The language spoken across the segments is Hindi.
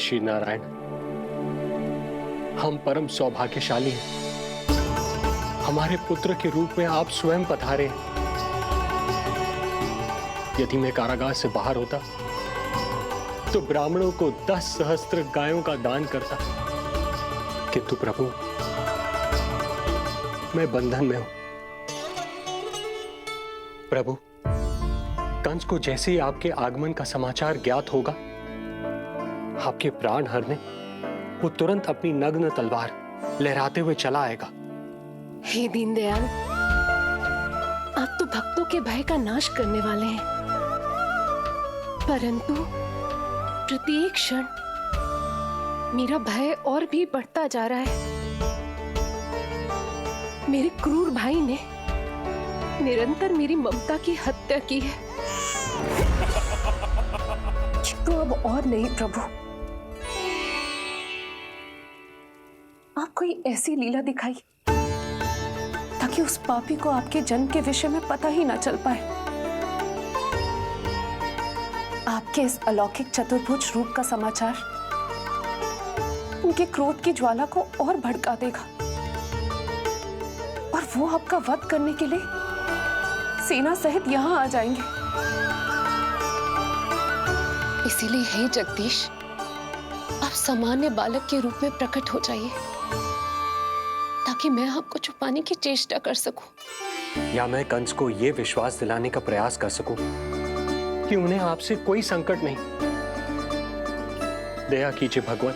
श्री नारायण, हम परम सौभाग्यशाली हैं। हमारे पुत्र के रूप में आप स्वयं पधारे। यदि मैं कारागार से बाहर होता तो ब्राह्मणों को 10 सहस्त्र गायों का दान करता, किंतु प्रभु मैं बंधन में हूं। प्रभु, कंस को जैसे ही आपके आगमन का समाचार ज्ञात होगा, आपके प्राण हरने वो तुरंत अपनी नग्न तलवार लहराते हुए चला आएगा। हे दीनदयाल, आप तो भक्तों के भय का नाश करने वाले हैं, परंतु प्रत्येक क्षण मेरा भय और भी बढ़ता जा रहा है। मेरे क्रूर भाई ने निरंतर मेरी ममता की हत्या की है। तो अब और नहीं प्रभु, आप कोई ऐसी लीला दिखाई ताकि उस पापी को आपके जन्म के विषय में पता ही ना चल पाए। आपके इस अलौकिक चतुर्भुज रूप का समाचार उनके क्रोध की ज्वाला को और भड़का देगा और वो आपका वध करने के लिए सेना सहित यहाँ आ जाएंगे। इसीलिए हे जगदीश, आप सामान्य बालक के रूप में प्रकट हो जाइए ताकि मैं आपको छुपाने की चेष्टा कर सकूं। या मैं कंस को यह विश्वास दिलाने का प्रयास कर सकूं कि उन्हें आपसे कोई संकट नहीं। दया कीजिए भगवान।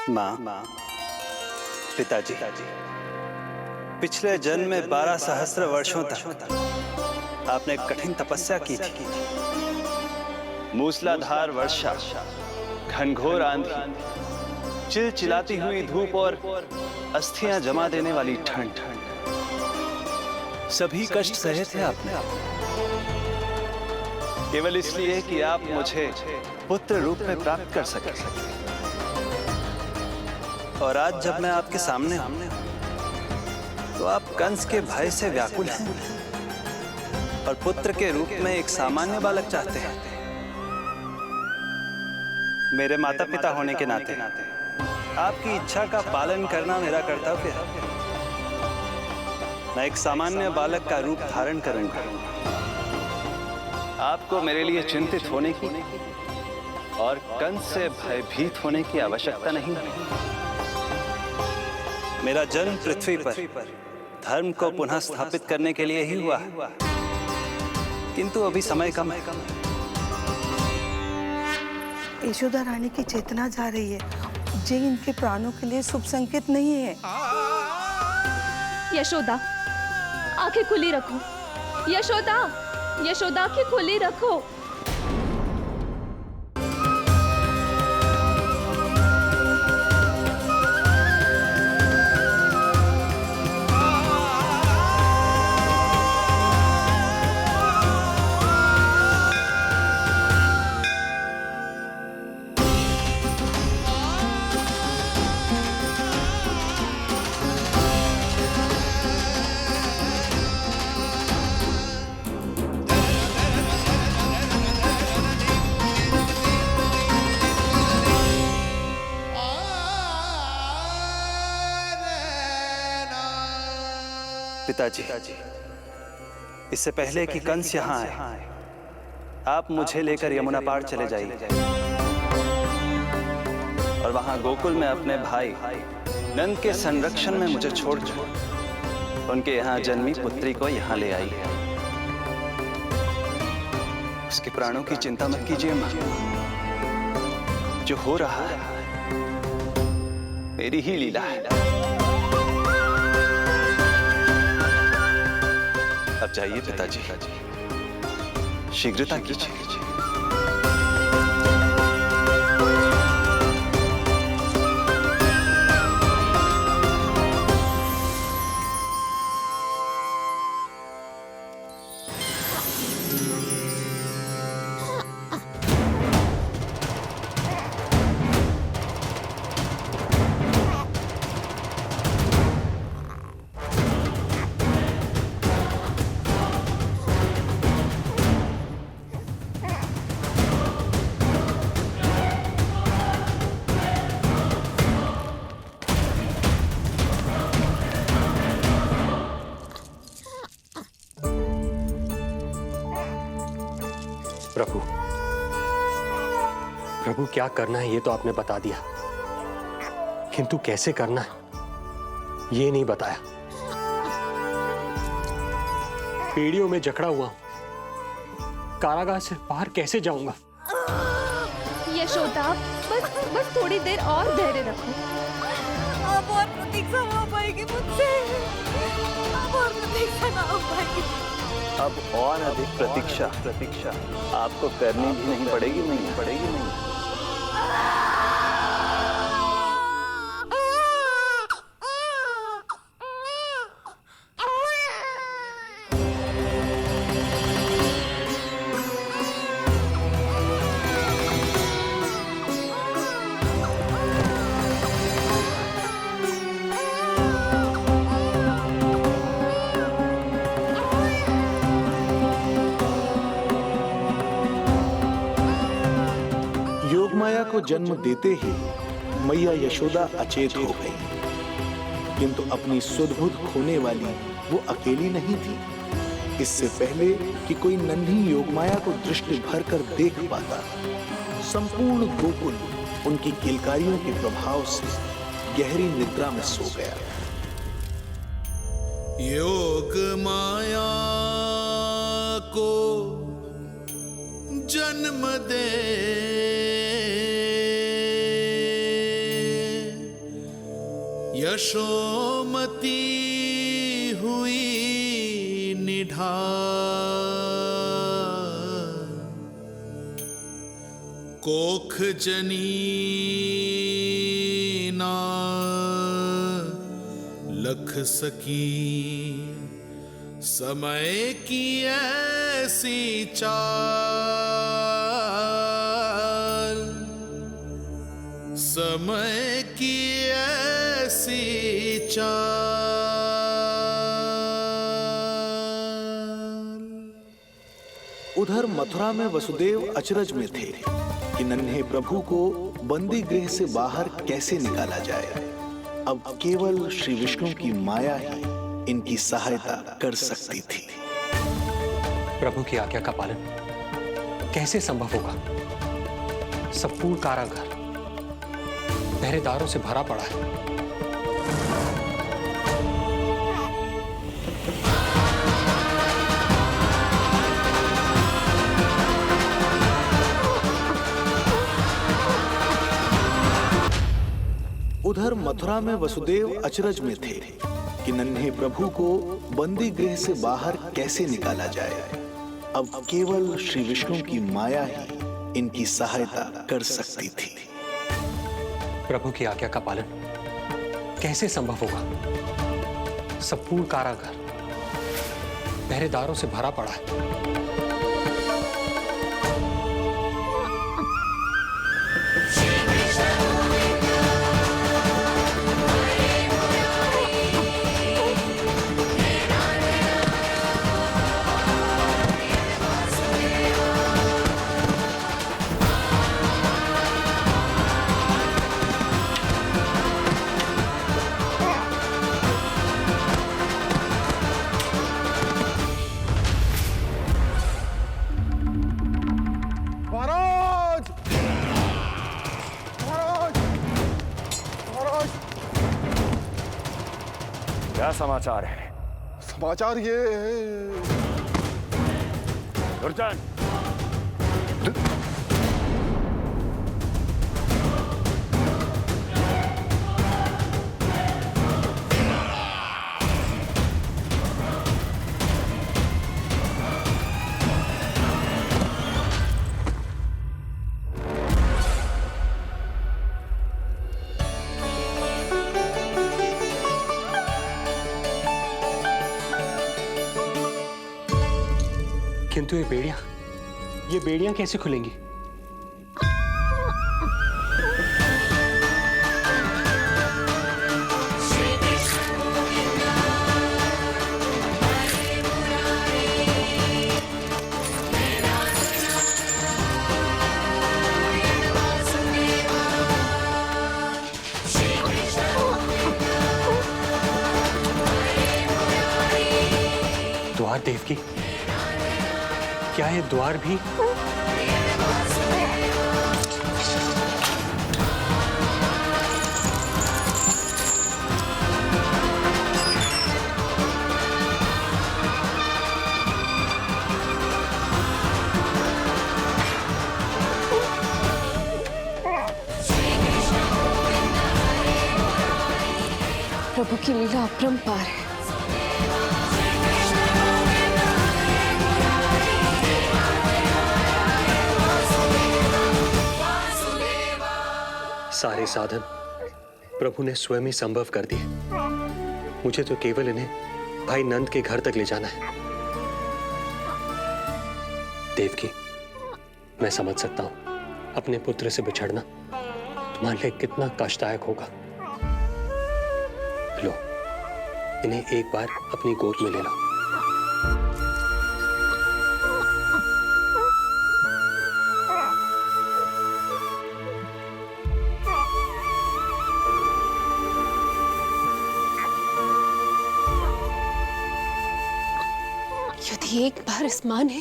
माँ, पिताजी, पिछले जन्म में 12 सहस्त्र वर्षों तक आपने कठिन तपस्या की थी। मूसलाधार वर्षा, घनघोर आंधी, चिलचिलाती हुई धूप और अस्थियां जमा देने वाली ठंड, सभी कष्ट सहे थे आपने, केवल इसलिए कि आप मुझे पुत्र रूप में प्राप्त कर सके। और आज जब मैं आपके सामने हूं, तो आप कंस के भय से व्याकुल हैं और पुत्र के रूप में एक सामान्य बालक चाहते हैं। मेरे माता पिता होने के नाते आपकी इच्छा का पालन करना मेरा कर्तव्य है। मैं एक सामान्य बालक का रूप धारण करूंगा। आपको मेरे लिए चिंतित होने की और कंस से भयभीत होने की आवश्यकता नहीं है। मेरा जन्म पृथ्वी पर धर्म को पुनः स्थापित करने के लिए ही हुआ है, किंतु अभी समय कम है। यशोदा रानी की चेतना जा रही है, ये इनके प्राणों के लिए शुभ संकेत नहीं है। यशोदा, आंखें खुली रखो। यशोदा, यशोदा, आंखें खुली रखो। पिताजी, इससे पहले कि कंस यहाँ आए, आप मुझे लेकर यमुना पार चले जाइए। और वहां गोकुल में अपने भाई नंद के संरक्षण में मुझे छोड़कर उनके यहाँ जन्मी पुत्री को यहाँ ले आई है। उसके प्राणों की चिंता मत कीजिए मां। जो हो रहा है मेरी ही लीला है। अब जाइए पिताजी, शीघ्रता कीजिए। प्रभु, प्रभु क्या करना है ये तो आपने बता दिया, किंतु कैसे करना है ये नहीं बताया। पीढ़ियों में जकड़ा हुआ हूं, कारागार से बाहर कैसे जाऊंगा? यशोदा, बस थोड़ी देर और धैर्य रखो। अब और प्रतीक्षा ना हो पाएगी मुझसे। अब और प्रतीक्षा ना हो पाएगी। अब और अधिक प्रतीक्षा आपको करनी भी नहीं पड़ेगी। योगमाया को जन्म देते ही मैया यशोदा अचेत हो गई, किंतु अपनी सुध-बुध खोने वाली वो अकेली नहीं थी। इससे पहले कि कोई नन्ही योगमाया को दृष्टि भर कर देख पाता, संपूर्ण गोकुल उनकी किलकारियों के प्रभाव से गहरी निद्रा में सो गया। योगमाया को जन्म दे यशोमती हुई निढाल, कोख जनी ना लख सकी, समय की ऐसी चाल, समय की ऐसी चाल। उधर मथुरा में वसुदेव अचरज में थे कि नन्हे प्रभु को बंदी गृह से बाहर कैसे निकाला जाए। अब केवल श्री विष्णु की माया ही इनकी सहायता कर सकती थी। प्रभु की आज्ञा का पालन कैसे संभव होगा? संपूर्ण कारागार पहरेदारों से भरा पड़ा है। उधर मथुरा में वसुदेव अचरज में थे कि नन्हे प्रभु को बंदी गृह से बाहर कैसे निकाला जाए। अब केवल श्री विष्णु की माया ही इनकी सहायता कर सकती थी। प्रभु की आज्ञा का पालन कैसे संभव होगा? संपूर्ण कारागार पहरेदारों से भरा पड़ा है। क्या समाचार है? समाचार ये दुर्जन, किंतु ये बेड़ियां कैसे खुलेंगी? द्वार देवकी, क्या ये द्वार भी? प्रभु की लीला अपरंपार है। सारे साधन प्रभु ने स्वयं ही संभव कर दिए। मुझे तो केवल इन्हें भाई नंद के घर तक ले जाना है। देवकी, मैं समझ सकता हूं अपने पुत्र से बिछड़ना तुम्हारे लिए कितना कष्टदायक होगा। लो, इन्हें एक बार अपनी गोद में ले लो। यदि एक बार इस मां ने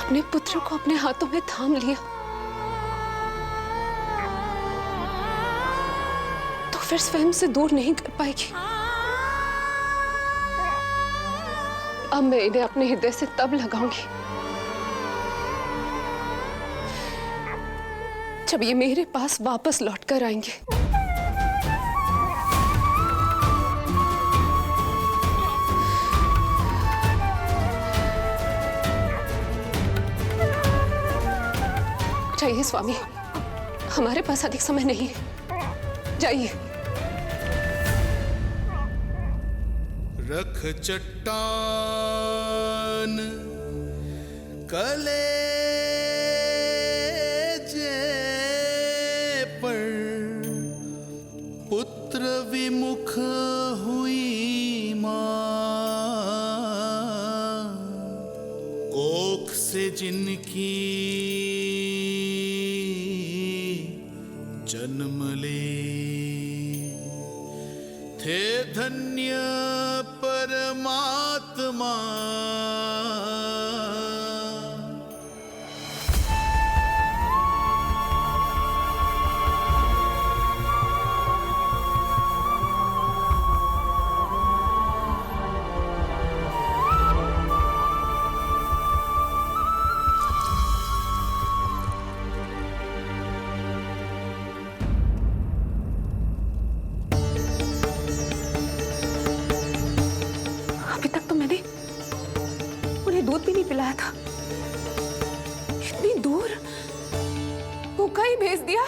अपने पुत्र को अपने हाथों में थाम लिया तो फिर स्वयं से दूर नहीं कर पाएगी। अब मैं इन्हें अपने हृदय से तब लगाऊंगी जब ये मेरे पास वापस लौट कर आएंगे। जाइए स्वामी, हमारे पास अधिक समय नहीं है, जाइए। रख चट्टान कलेजे पर, पुत्र विमुख हुई मां, कोख से जिनकी जन्म ले, थे धन्य परमात्मा। दूध भी नहीं पिलाया था, इतनी दूर भूखा ही भेज दिया।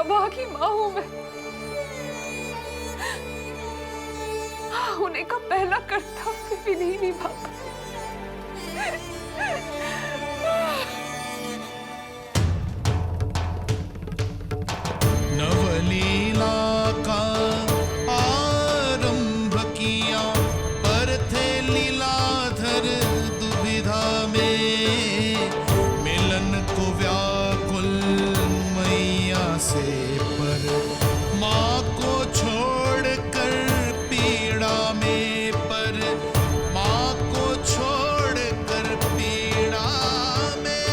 अभागी माँ हूं मैं। होने का पहला कर्तव्य भी नहीं निभा पाई। नवलीला का आरंभ किया, पर थे लीलाधर दुविधा में। मिलन को व्याकुल मैया से, पर माँ को छोड़कर पीड़ा में, पर माँ को छोड़कर पीड़ा में।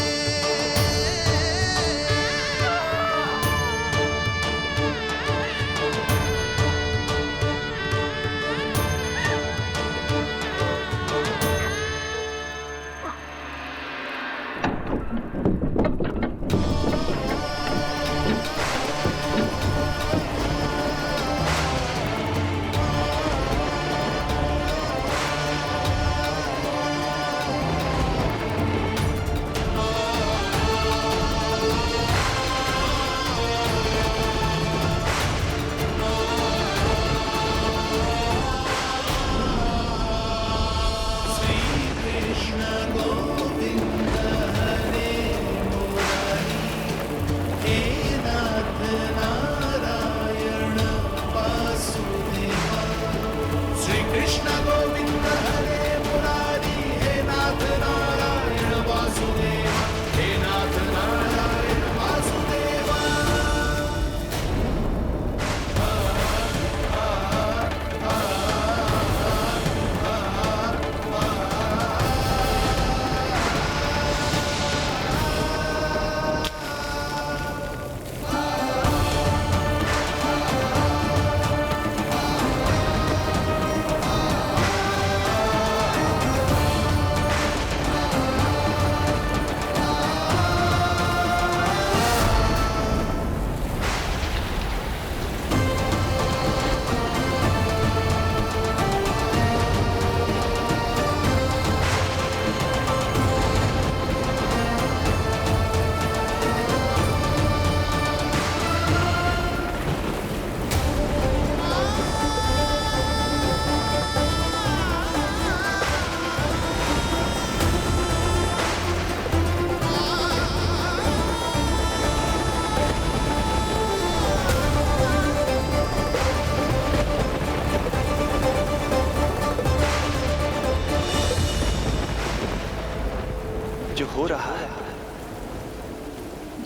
जो हो रहा है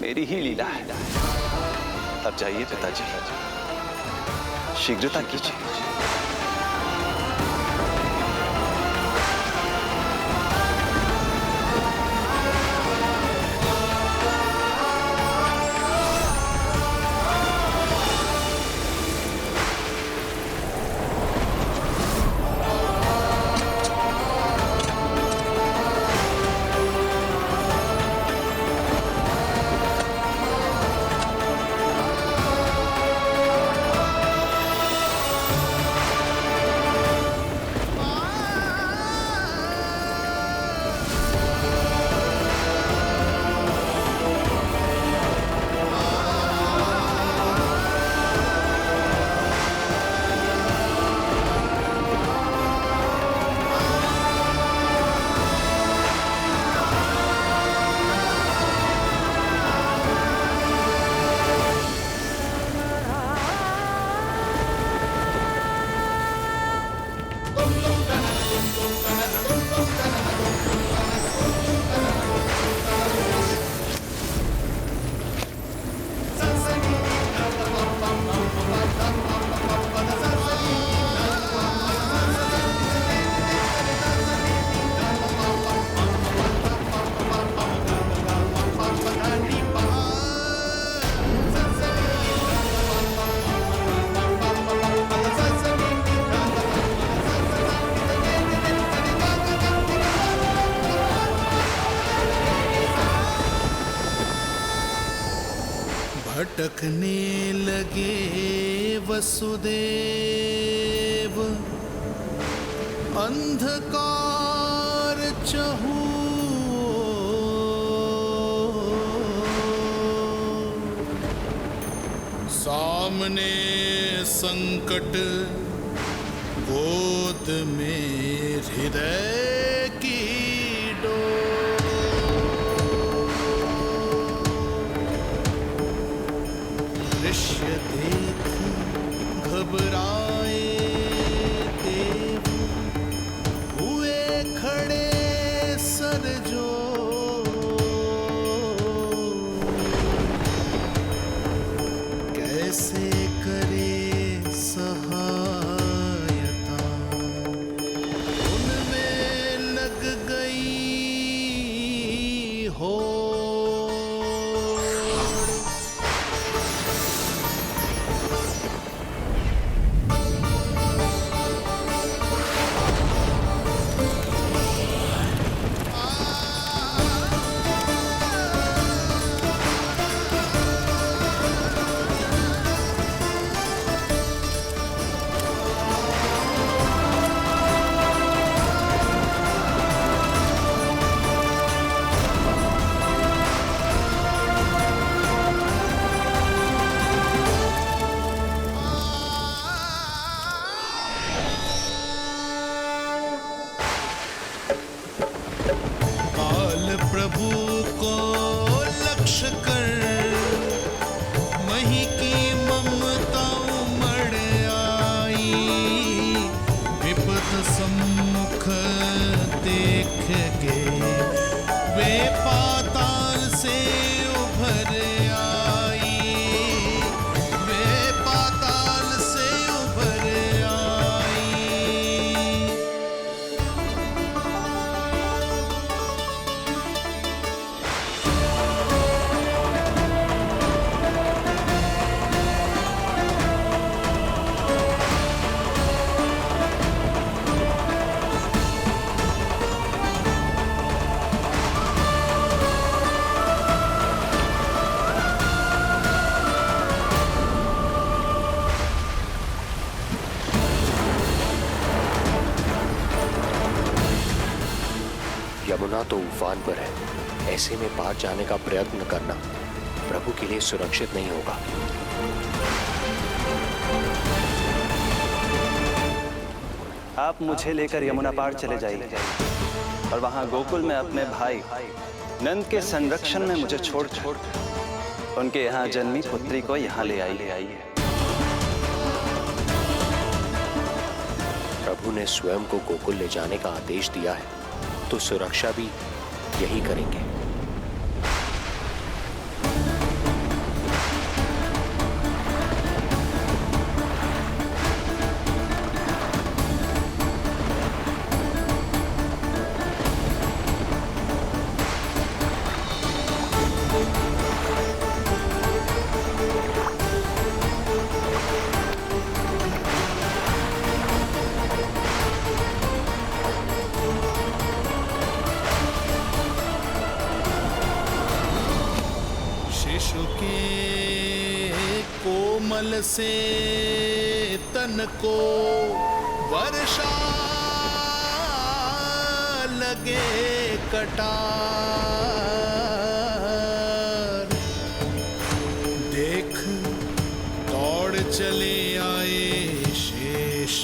मेरी ही लीला है। अब जाइए पिताजी, शीघ्रता कीजिए। भटकने लगे वसुदेव, अंधकार चहु सामने संकट, गोद में हृदय की डोर। दृश्य देख घबराए देव, हुए खड़े सर जो। कैसे करे सहायता, उनमें लग गई हो। प्रभु को लक्ष्य कर मही की ममता उमड़ आई। विपद सम्मुख देख के वे पाताल से उभर आई। वे पाताल से उभर आई। यमुना तो उफान पर है, ऐसे में पार जाने का प्रयत्न करना प्रभु के लिए सुरक्षित नहीं होगा। आप मुझे लेकर यमुना पार चले जाइए और वहां गोकुल में अपने भाई नंद के संरक्षण में मुझे छोड़ उनके यहाँ जन्मी पुत्री को यहाँ ले आइए। प्रभु ने स्वयं को गोकुल ले जाने का आदेश दिया है, तो सुरक्षा भी यही करेंगे। शिशु के कोमल से तन को वर्षा लगे कटार। देख दौड़ चले आए शेष,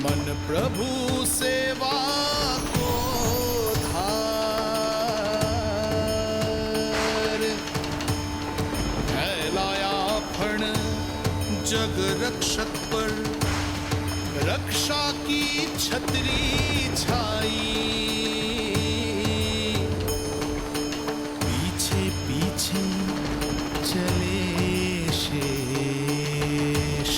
मन प्रभु सेवा को जग रक्षक पर रक्षा की छतरी छाई। पीछे पीछे चले शेष,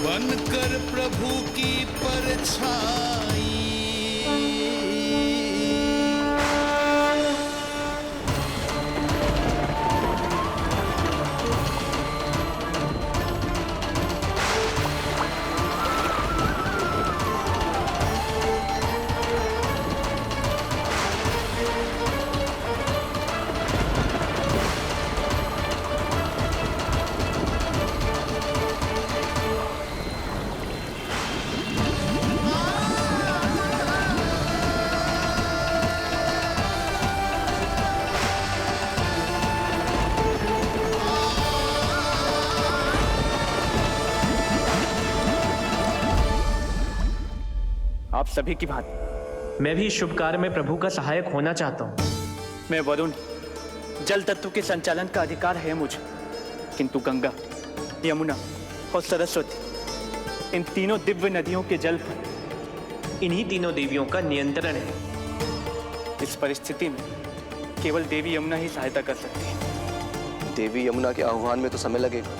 बनकर प्रभु की परछाई। आप सभी की भांति मैं भी इस शुभ कार्य में प्रभु का सहायक होना चाहता हूँ। मैं वरुण, जल तत्व के संचालन का अधिकार है मुझे, किंतु गंगा, यमुना और सरस्वती, इन तीनों दिव्य नदियों के जल पर इन्हीं तीनों देवियों का नियंत्रण है। इस परिस्थिति में केवल देवी यमुना ही सहायता कर सकती है। देवी यमुना के आह्वान में तो समय लगेगा,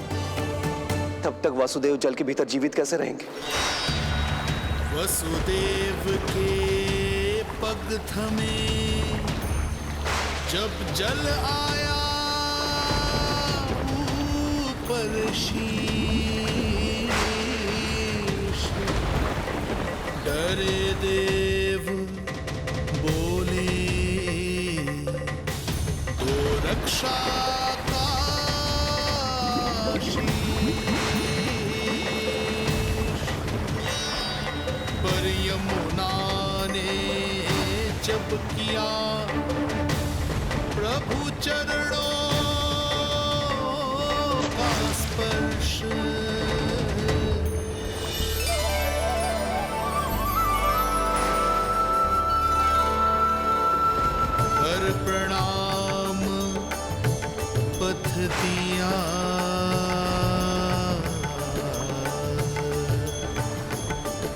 तब तक वासुदेव जल के भीतर जीवित कैसे रहेंगे? वसुदेव के पग थमे जब जल आया ऊपर शीश, डरे देव बोले तो रक्षा का शीश, पर यमुना ने जब किया प्रभु चरणों का स्पर्श, कर प्रणाम पथ दिया,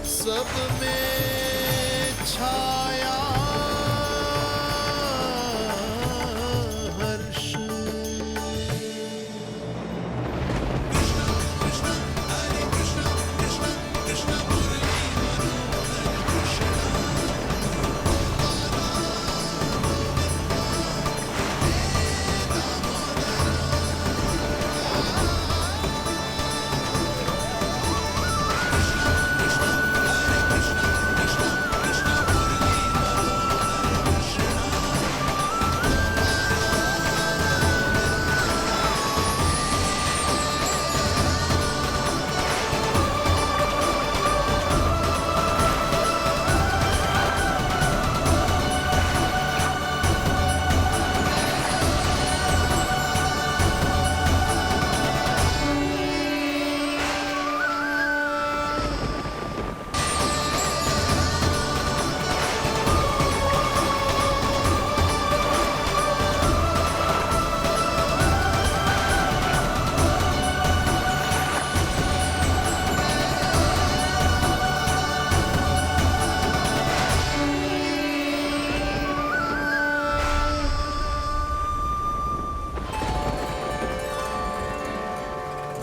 सब में छाया हर्ष।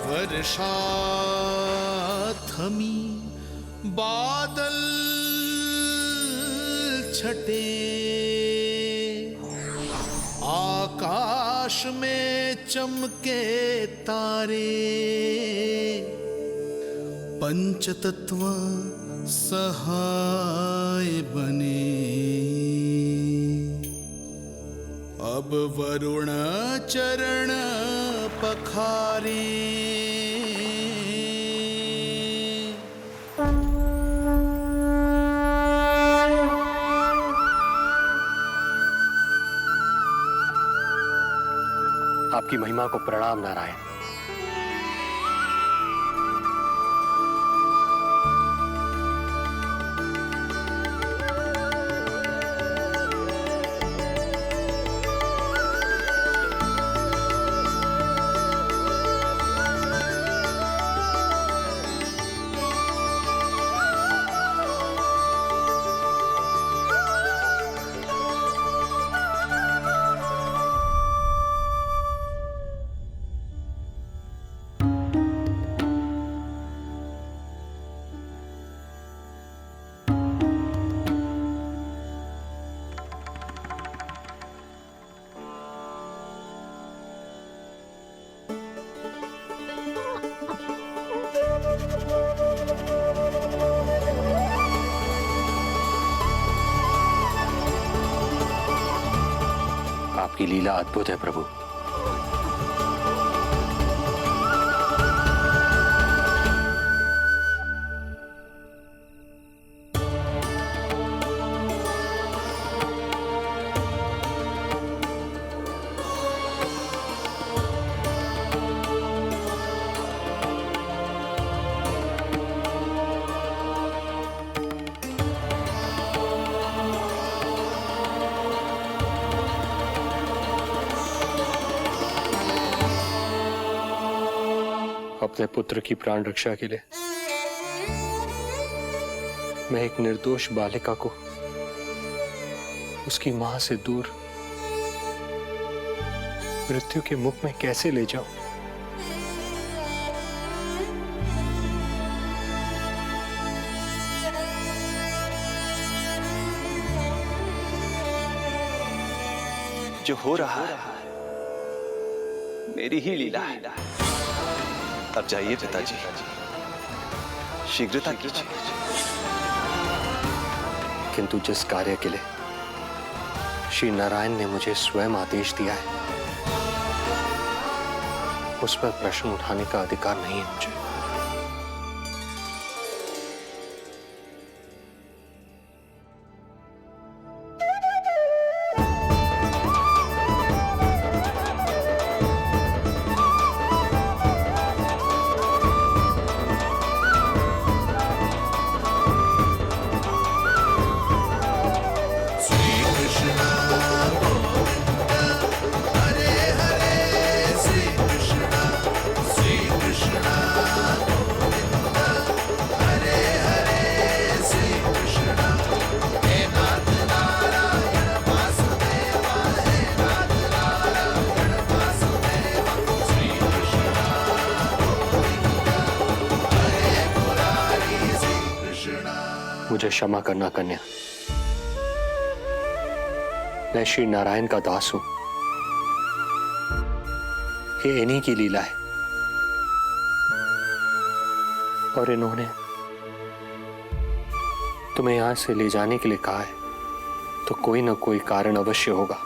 वर्षा थमी, बादल छटे, आकाश में चमके तारे, पंचतत्व सहाय बने। अब वरुण चरण पखारे, आपकी महिमा को प्रणाम नारायण। आपकी लीला अद्भुत है प्रभु। अपने पुत्र की प्राण रक्षा के लिए मैं एक निर्दोष बालिका को उसकी मां से दूर मृत्यु के मुख में कैसे ले जाऊं? जो हो रहा है मेरी ही लीला है। अब जाइए पिताजी, शीघ्रता कीजिए। किंतु जिस कार्य के लिए श्री नारायण ने मुझे स्वयं आदेश दिया है, उस पर प्रश्न उठाने का अधिकार नहीं है मुझे। मुझे क्षमा करना कन्या, मैं श्री नारायण का दास हूं। ये इन्हीं की लीला है और इन्होंने तुम्हें यहां से ले जाने के लिए कहा है, तो कोई ना कोई कारण अवश्य होगा।